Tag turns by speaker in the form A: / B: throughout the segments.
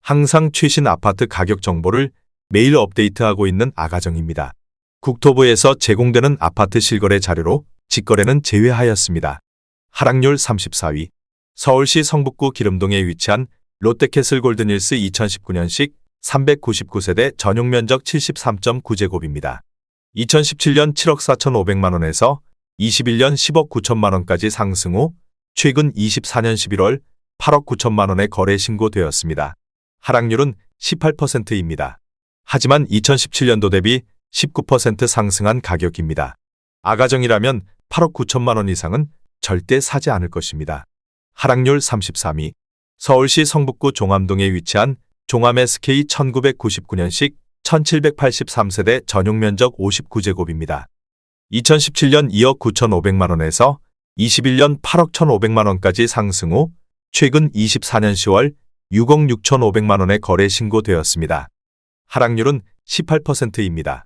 A: 항상 최신 아파트 가격 정보를 매일 업데이트하고 있는 아가정입니다. 국토부에서 제공되는 아파트 실거래 자료로 직거래는 제외하였습니다. 하락률 34위. 서울시 성북구 기름동에 위치한 롯데캐슬 골든힐스 2019년식 399세대 전용 면적 73.9제곱입니다. 2017년 7억 4,500만 원에서 21년 10억 9천만 원까지 상승 후 최근 24년 11월 8억 9천만 원에 거래 신고되었습니다. 하락률은 18%입니다. 하지만 2017년도 대비 19% 상승한 가격입니다. 아가정이라면 8억 9천만 원 이상은 절대 사지 않을 것입니다. 하락률 33위. 서울시 성북구 종암동에 위치한 종암 SK 1999년식 1783세대 전용 면적 59제곱입니다. 2017년 2억 9,500만 원에서 21년 8억 1,500만 원까지 상승 후 최근 24년 10월 6억 6,500만 원에 거래 신고되었습니다. 하락률은 18%입니다.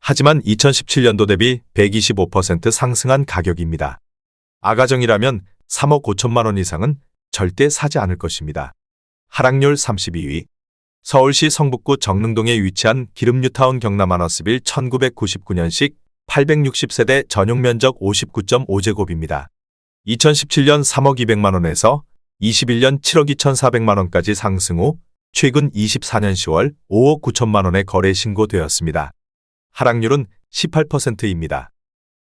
A: 하지만 2017년도 대비 125% 상승한 가격입니다. 아가정이라면 3억 5천만 원 이상은 절대 사지 않을 것입니다. 하락률 32위. 서울시 성북구 정릉동에 위치한 기름뉴타운 경남 아너스빌 1999년식 860세대 전용 면적 59.5제곱입니다. 2017년 3억 200만 원에서 21년 7억 2,400만 원까지 상승 후 최근 24년 10월 5억 9천만 원에 거래 신고되었습니다. 하락률은 18%입니다.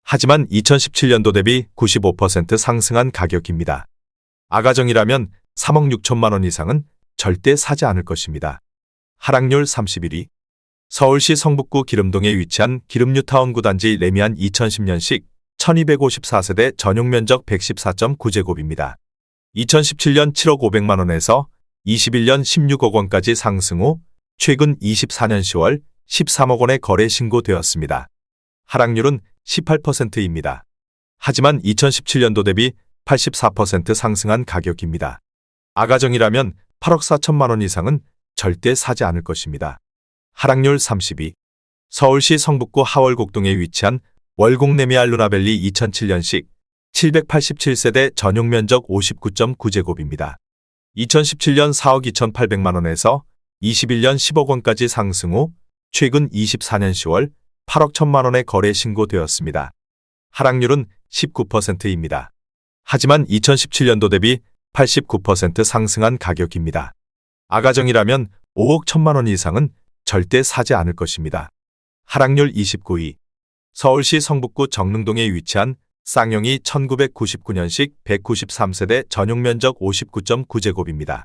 A: 하지만 2017년도 대비 95% 상승한 가격입니다. 아가정이라면 3억 6천만 원 이상은 절대 사지 않을 것입니다. 하락률 31위. 서울시 성북구 기름동에 위치한 기름뉴타운 구단지 레미안 2010년식 1254세대 전용 면적 114.9제곱입니다. 2017년 7억 500만 원에서 21년 16억 원까지 상승 후 최근 24년 10월 13억 원에 거래 신고되었습니다. 하락률은 18%입니다. 하지만 2017년도 대비 84% 상승한 가격입니다. 아가정이라면 8억 4천만 원 이상은 절대 사지 않을 것입니다. 하락률 32. 서울시 성북구 하월곡동에 위치한 월곡레미안 루나밸리 2007년식 787세대 전용 면적 59.9제곱입니다. 2017년 4억 2,800만 원에서 21년 10억 원까지 상승 후 최근 24년 10월 8억 1천만 원에 거래 신고되었습니다. 하락률은 19%입니다. 하지만 2017년도 대비 89% 상승한 가격입니다. 아가정이라면 5억 1천만 원 이상은 절대 사지 않을 것입니다. 하락률 29위. 서울시 성북구 정릉동에 위치한 쌍용이 1999년식 193세대 전용 면적 59.9제곱입니다.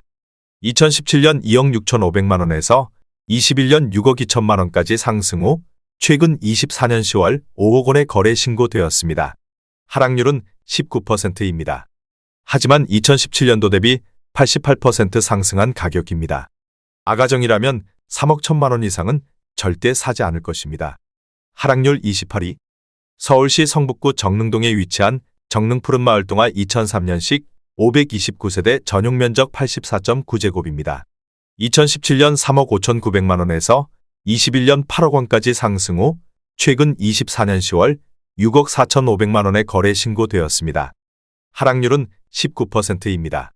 A: 2017년 2억 6,500만 원에서 21년 6억 2천만 원까지 상승 후 최근 24년 10월 5억 원에 거래 신고되었습니다. 하락률은 19%입니다. 하지만 2017년도 대비 88% 상승한 가격입니다. 아가정이라면 3억 1천만 원 이상은 절대 사지 않을 것입니다. 하락률 28위. 서울시 성북구 정릉동에 위치한 정릉 푸른마을 동화 2003년식 529세대 전용 면적 84.9제곱입니다. 2017년 3억 5,900만 원에서 21년 8억 원까지 상승 후 최근 24년 10월 6억 4,500만 원에 거래 신고되었습니다. 하락률은 19%입니다.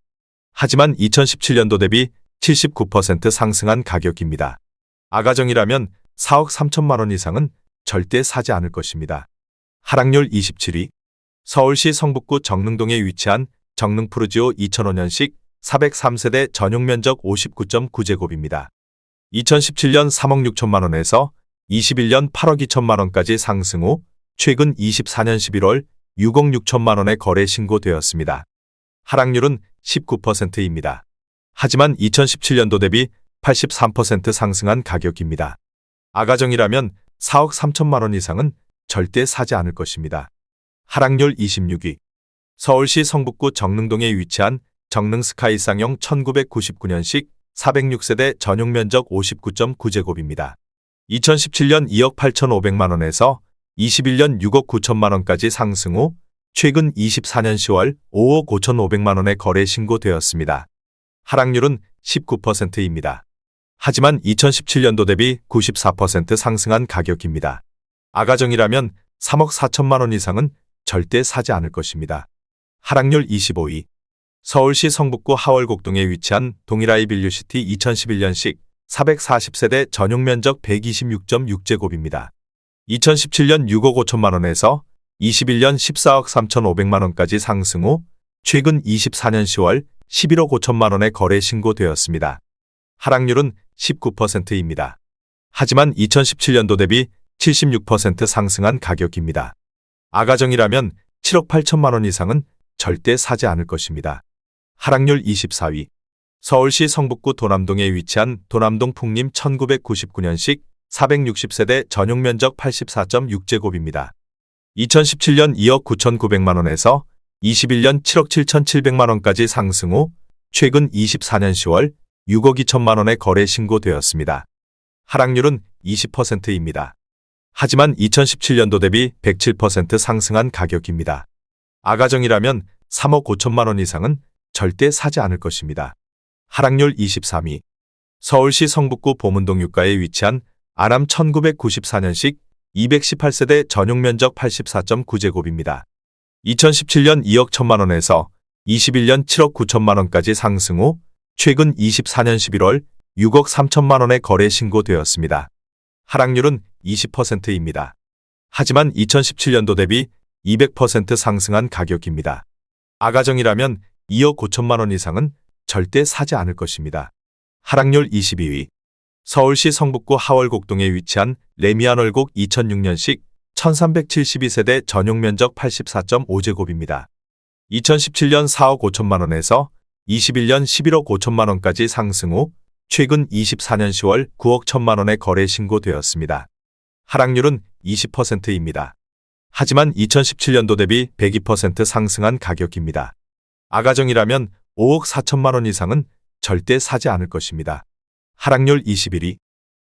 A: 하지만 2017년도 대비 79% 상승한 가격입니다. 아가정이라면 4억 3천만 원 이상은 절대 사지 않을 것입니다. 하락률 27위. 서울시 성북구 정릉동에 위치한 정릉 푸르지오 2005년식 403세대 전용 면적 59.9제곱입니다. 2017년 3억 6천만 원에서 21년 8억 2천만 원까지 상승 후 최근 24년 11월 6억 6천만 원에 거래 신고되었습니다. 하락률은 19%입니다. 하지만 2017년도 대비 83% 상승한 가격입니다. 아가정이라면 4억 3천만 원 이상은 절대 사지 않을 것입니다. 하락률 26위. 서울시 성북구 정릉동에 위치한 정릉 스카이 쌍용 1999년식 406세대 전용 면적 59.9제곱입니다. 2017년 2억 8,500만 원에서 21년 6억 9천만 원까지 상승 후 최근 24년 10월 5억 5,500만 원에 거래 신고되었습니다. 하락률은 19%입니다. 하지만 2017년도 대비 94% 상승한 가격입니다. 아가정이라면 3억 4천만 원 이상은 절대 사지 않을 것입니다. 하락률 25위. 서울시 성북구 하월곡동에 위치한 동일아이 빌류시티 2011년식 440세대 전용 면적 126.6제곱입니다. 2017년 6억 5천만 원에서 21년 14억 3,500만 원까지 상승 후 최근 24년 10월 11억 5천만 원에 거래 신고되었습니다. 하락률은 19%입니다. 하지만 2017년도 대비 76% 상승한 가격입니다. 아가정이라면 7억 8천만 원 이상은 절대 사지 않을 것입니다. 하락률 24위. 서울시 성북구 도남동에 위치한 도남동 풍림 1999년식 460세대 전용 면적 84.6제곱입니다. 2017년 2억 9,900만 원에서 21년 7억 7,700만 원까지 상승 후 최근 24년 10월 6억 2천만 원에 거래 신고되었습니다. 하락률은 20%입니다. 하지만 2017년도 대비 107% 상승한 가격입니다. 아가정이라면 3억 5천만 원 이상은 절대 사지 않을 것입니다. 하락률 23위. 서울시 성북구 보문동 유가에 위치한 아남 1994년식 218세대 전용 면적 84.9제곱입니다. 2017년 2억 1천만 원에서 21년 7억 9천만 원까지 상승 후 최근 24년 11월 6억 3천만 원에 거래 신고되었습니다. 하락률은 20%입니다. 하지만 2017년도 대비 200% 상승한 가격입니다. 아가정이라면 2억 5천만 원 이상은 절대 사지 않을 것입니다. 하락률 22위. 서울시 성북구 하월곡동에 위치한 레미안월곡 2006년식 1372세대 전용 면적 84.5제곱입니다. 2017년 4억 5천만 원에서 21년 11억 5천만 원까지 상승 후 최근 24년 10월 9억 1천만 원에 거래 신고되었습니다. 하락률은 20%입니다. 하지만 2017년도 대비 102% 상승한 가격입니다. 아가정이라면 5억 4천만 원 이상은 절대 사지 않을 것입니다. 하락률 21위.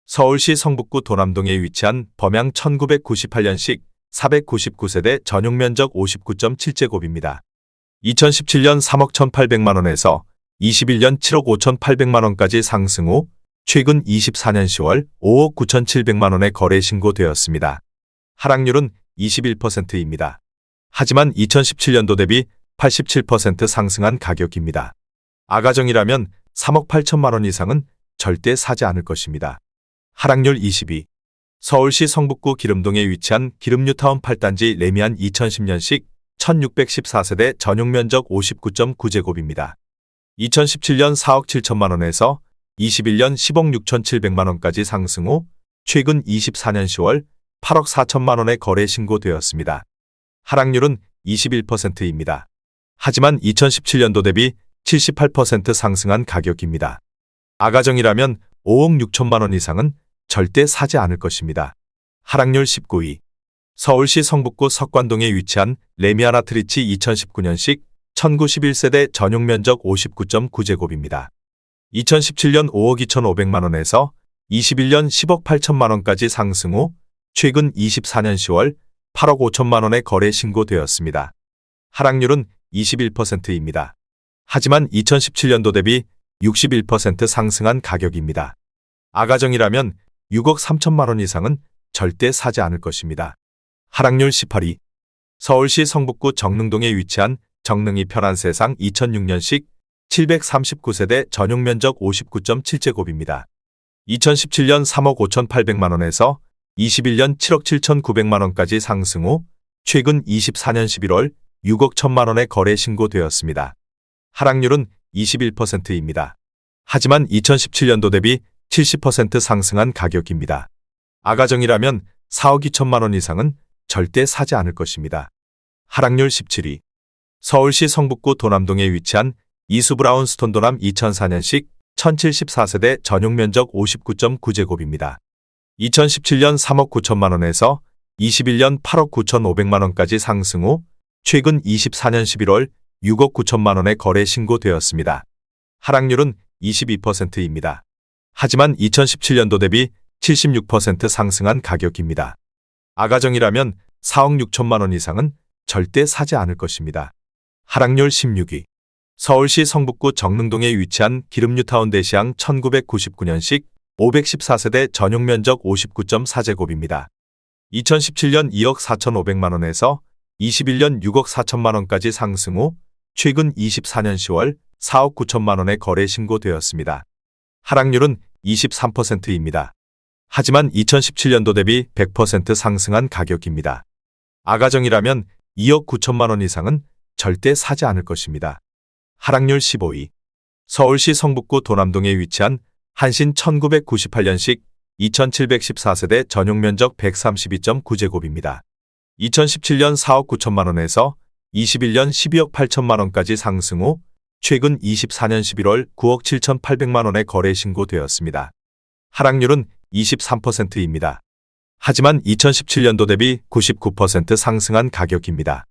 A: 서울시 성북구 도남동에 위치한 범양 1998년식 499세대 전용 면적 59.7제곱입니다. 2017년 3억 1,800만 원에서 21년 7억 5,800만 원까지 상승 후 최근 24년 10월 5억 9,700만 원에 거래 신고되었습니다. 하락률은 21%입니다. 하지만 2017년도 대비 87% 상승한 가격입니다. 아가정이라면 3억 8천만 원 이상은 절대 사지 않을 것입니다. 하락률 22. 서울시 성북구 기름동에 위치한 기름뉴타운 8단지 레미안 2010년식 1614세대 전용 면적 59.9제곱입니다. 2017년 4억 7천만 원에서 21년 10억 6,700만 원까지 상승 후 최근 24년 10월 8억 4천만 원에 거래 신고되었습니다. 하락률은 21%입니다. 하지만 2017년도 대비 78% 상승한 가격입니다. 아가정이라면 5억 6천만 원 이상은 절대 사지 않을 것입니다. 하락률 19위. 서울시 성북구 석관동에 위치한 레미아나트리치 2019년식 1911세대 전용 면적 59.9제곱입니다. 2017년 5억 2,500만 원에서 21년 10억 8천만 원까지 상승 후 최근 24년 10월 8억 5천만 원에 거래 신고되었습니다. 하락률은 21%입니다. 하지만 2017년도 대비 61% 상승한 가격입니다. 아가정이라면 6억 3천만 원 이상은 절대 사지 않을 것입니다. 하락률 18위. 서울시 성북구 정릉동에 위치한 정릉이 편한 세상 2006년식 739세대 전용 면적 59.7제곱입니다. 2017년 3억 5,800만 원에서 21년 7억 7,900만 원까지 상승 후 최근 24년 11월 6억 1천만 원에 거래 신고되었습니다. 하락률은 21%입니다. 하지만 2017년도 대비 70% 상승한 가격입니다. 아가정이라면 4억 2천만 원 이상은 절대 사지 않을 것입니다. 하락률 17위. 서울시 성북구 도남동에 위치한 이수브라운스톤 도남 2004년식 1074세대 전용 면적 59.9제곱입니다. 2017년 3억 9천만 원에서 21년 8억 9,500만 원까지 상승 후 최근 24년 11월 6억 9천만 원에 거래 신고되었습니다. 하락률은 22%입니다. 하지만 2017년도 대비 76% 상승한 가격입니다. 아가정이라면 4억 6천만 원 이상은 절대 사지 않을 것입니다. 하락률 16위. 서울시 성북구 정릉동에 위치한 기름뉴타운 대시양 1999년식 514세대 전용 면적 59.4제곱입니다. 2017년 2억 4,500만 원에서 21년 6억 4천만 원까지 상승 후 최근 24년 10월 4억 9천만 원의 거래 신고되었습니다. 하락률은 23%입니다. 하지만 2017년도 대비 100% 상승한 가격입니다. 아가정이라면 2억 9천만 원 이상은 절대 사지 않을 것입니다. 하락률 15위. 서울시 성북구 도남동에 위치한 한신 1998년식 2714세대 전용 면적 132.9제곱입니다. 2017년 4억 9천만 원에서 21년 12억 8천만 원까지 상승 후 최근 24년 11월 9억 7,800만 원의 거래 신고되었습니다. 하락률은 23%입니다. 하지만 2017년도 대비 99% 상승한 가격입니다.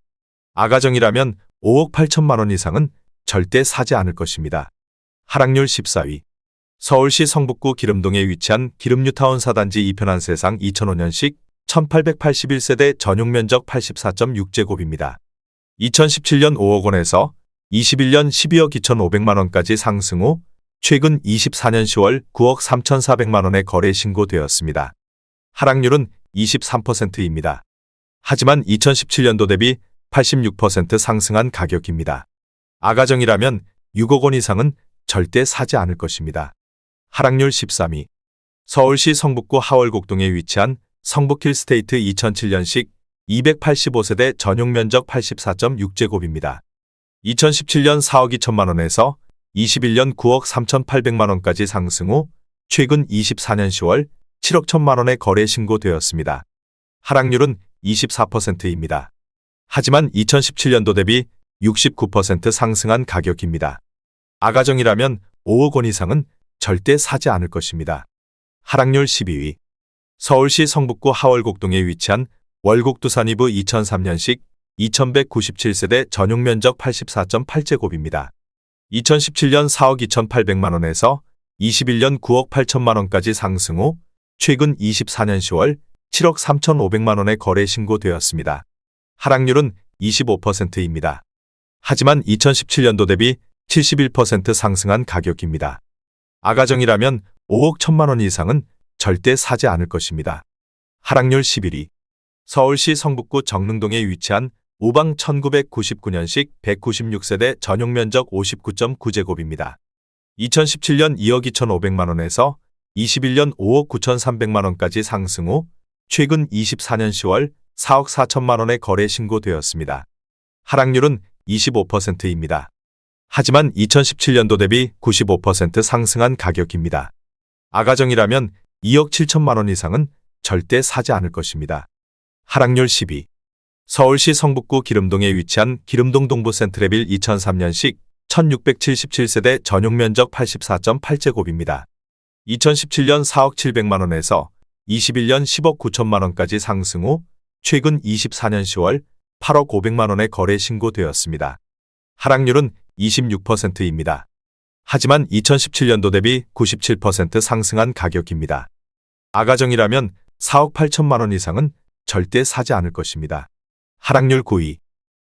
A: 아가정이라면 5억 8천만 원 이상은 절대 사지 않을 것입니다. 하락률 14위. 서울시 성북구 기름동에 위치한 기름뉴타운 4단지 2편 한세상 2005년식 1881세대 전용 면적 84.6제곱입니다. 2017년 5억 원에서 21년 12억 2,500만 원까지 상승 후 최근 24년 10월 9억 3,400만 원의 거래 신고되었습니다. 하락률은 23%입니다. 하지만 2017년도 대비 86% 상승한 가격입니다. 아가정이라면 6억 원 이상은 절대 사지 않을 것입니다. 하락률 13위. 서울시 성북구 하월곡동에 위치한 성북힐스테이트 2007년식 285세대 전용 면적 84.6제곱입니다. 2017년 4억 2천만 원에서 21년 9억 3,800만 원까지 상승 후 최근 24년 10월 7억 1천만 원의 거래 신고되었습니다. 하락률은 24%입니다. 하지만 2017년도 대비 69% 상승한 가격입니다. 아가정이라면 5억 원 이상은 절대 사지 않을 것입니다. 하락률 12위. 서울시 성북구 하월곡동에 위치한 월곡두산이브 2003년식 2197세대 전용 면적 84.8제곱입니다. 2017년 4억 2,800만 원에서 21년 9억 8천만 원까지 상승 후 최근 24년 10월 7억 3,500만 원의 거래 신고되었습니다. 하락률은 25%입니다. 하지만 2017년도 대비 71% 상승한 가격입니다. 아가정이라면 5억 1천만 원 이상은 절대 사지 않을 것입니다. 하락률 11위. 서울시 성북구 정릉동에 위치한 우방 1999년식 196세대 전용 면적 59.9제곱입니다. 2017년 2억 2,500만 원에서 21년 5억 9,300만 원까지 상승 후 최근 24년 10월 4억 4천만 원의 거래 신고되었습니다. 하락률은 25%입니다. 하지만 2017년도 대비 95% 상승한 가격입니다. 아가정이라면 2억 7천만 원 이상은 절대 사지 않을 것입니다. 하락률 10위. 서울시 성북구 기름동에 위치한 기름동 동부 센트레빌 2003년식 1677세대 전용 면적 84.8제곱입니다. 2017년 4억 700만 원에서 21년 10억 9천만 원까지 상승 후 최근 24년 10월 8억 500만 원의 거래 신고되었습니다. 하락률은 26%입니다. 하지만 2017년도 대비 97% 상승한 가격입니다. 아가정이라면 4억 8천만 원 이상은 절대 사지 않을 것입니다. 하락률 9위.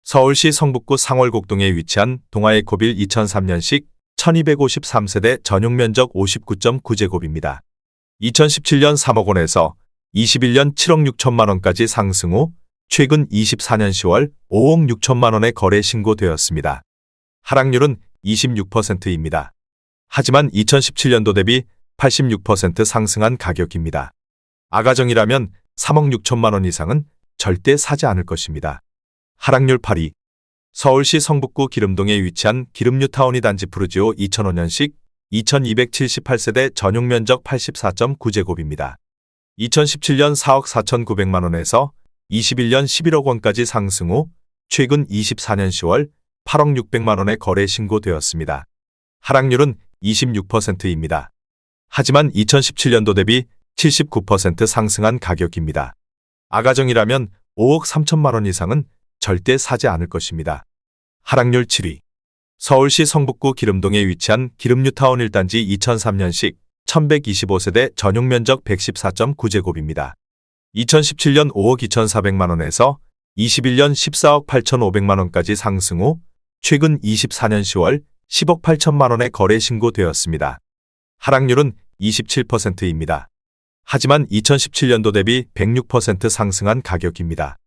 A: 서울시 성북구 상월곡동에 위치한 동아에코빌 2003년식 1253세대 전용 면적 59.9제곱입니다. 2017년 3억 원에서 21년 7억 6천만 원까지 상승 후 최근 24년 10월 5억 6천만 원의 거래 신고되었습니다. 하락률은 26%입니다. 하지만 2017년도 대비 86% 상승한 가격입니다. 아가정이라면 3억 6천만 원 이상은 절대 사지 않을 것입니다. 하락률 8위. 서울시 성북구 기름동에 위치한 기름뉴타운 2단지 푸르지오 2005년식 2278세대 전용 면적 84.9제곱입니다. 2017년 4억 4,900만 원에서 21년 11억 원까지 상승 후 최근 24년 10월 8억 600만 원의 거래 신고되었습니다. 하락률은 26%입니다. 하지만 2017년도 대비 79% 상승한 가격입니다. 아가정이라면 5억 3천만 원 이상은 절대 사지 않을 것입니다. 하락률 7위. 서울시 성북구 기름동에 위치한 기름뉴타운 1단지 2003년식 1125세대 전용 면적 114.9제곱입니다. 2017년 5억 2,400만 원에서 21년 14억 8,500만 원까지 상승 후 최근 24년 10월 10억 8천만 원의 거래 신고되었습니다. 하락률은 27%입니다. 하지만 2017년도 대비 106% 상승한 가격입니다.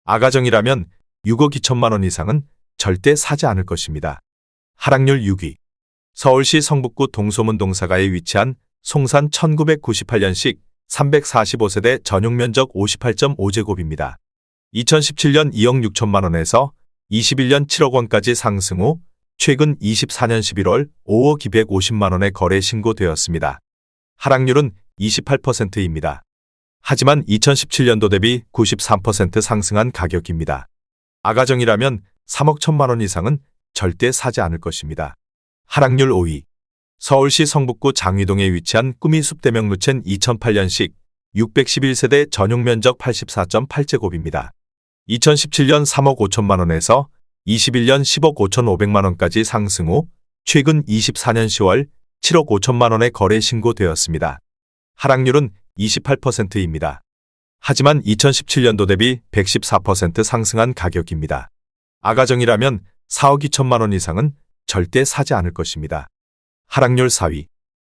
A: 아가정이라면 6억 2천만 원 이상은 절대 사지 않을 것입니다. 하락률 6위. 서울시 성북구 동소문 동사가에 위치한 송산 1998년식 345세대 전용 면적 58.5제곱입니다. 2017년 2억 6천만 원에서 21년 7억 원까지 상승 후 최근 24년 11월 5억 250만 원에 거래 신고되었습니다. 하락률은 28%입니다. 하지만 2017년도 대비 93% 상승한 가격입니다. 아가정이라면 3억 1천만 원 이상은 절대 사지 않을 것입니다. 하락률 5위. 서울시 성북구 장위동에 위치한 꾸미숲 대명 루첸 2008년식 611세대 전용 면적 84.8제곱입니다. 2017년 3억 5천만 원에서 21년 10억 5천5백만 원까지 상승 후 최근 24년 10월 7억 5천만 원에 거래 신고되었습니다. 하락률은 28%입니다. 하지만 2017년도 대비 114% 상승한 가격입니다. 아가정이라면 4억 2천만 원 이상은 절대 사지 않을 것입니다. 하락률 4위.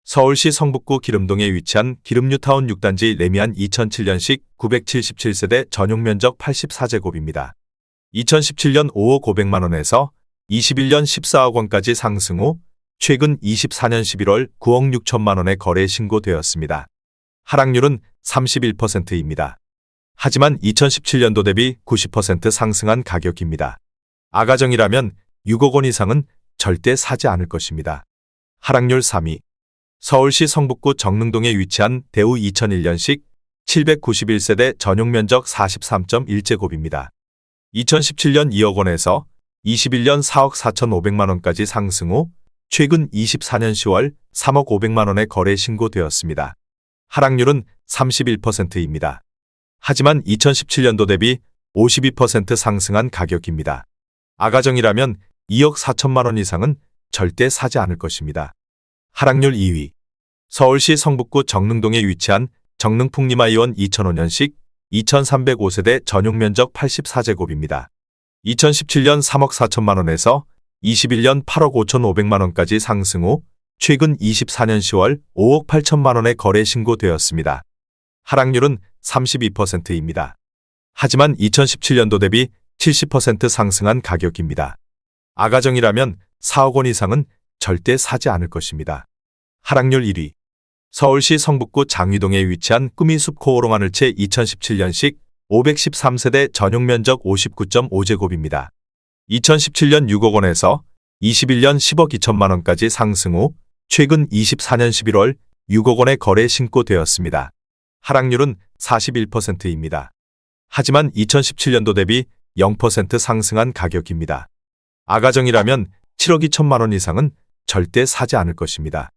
A: 서울시 성북구 기름동에 위치한 기름뉴타운 6단지 레미안 2007년식 977세대 전용 면적 84제곱입니다. 2017년 5억 5백만 원에서 21년 14억 원까지 상승 후 최근 24년 11월 9억 6천만 원에 거래 신고되었습니다. 하락률은 31%입니다. 하지만 2017년도 대비 90% 상승한 가격입니다. 아가정이라면 6억 원 이상은 절대 사지 않을 것입니다. 하락률 3위. 서울시 성북구 정릉동에 위치한 대우 2001년식 791세대 전용 면적 43.1제곱입니다. 2017년 2억 원에서 21년 4억 4천5백만 원까지 상승 후 최근 24년 10월 3억 5백만 원에 거래 신고되었습니다. 하락률은 31%입니다. 하지만 2017년도 대비 52% 상승한 가격입니다. 아가정이라면 2억 4천만 원 이상은 절대 사지 않을 것입니다. 하락률 2위. 서울시 성북구 정릉동에 위치한 정릉풍림아이원 2005년식 2305세대 전용 면적 84제곱입니다. 2017년 3억 4천만 원에서 21년 8억 5천5백만 원까지 상승 후 최근 24년 10월 5억 8천만 원에 거래 신고되었습니다. 하락률은 32%입니다. 하지만 2017년도 대비 70% 상승한 가격입니다. 아가정이라면 4억 원 이상은 절대 사지 않을 것입니다. 하락률 1위. 서울시 성북구 장위동에 위치한 꾸미숲 코오롱하늘채 2017년식 513세대 전용 면적 59.5제곱입니다. 2017년 6억 원에서 21년 10억 2천만 원까지 상승 후 최근 24년 11월 6억 원에 거래 신고되었습니다. 하락률은 41%입니다. 하지만 2017년도 대비 0% 상승한 가격입니다. 아가정이라면 7억 2천만 원 이상은 절대 사지 않을 것입니다.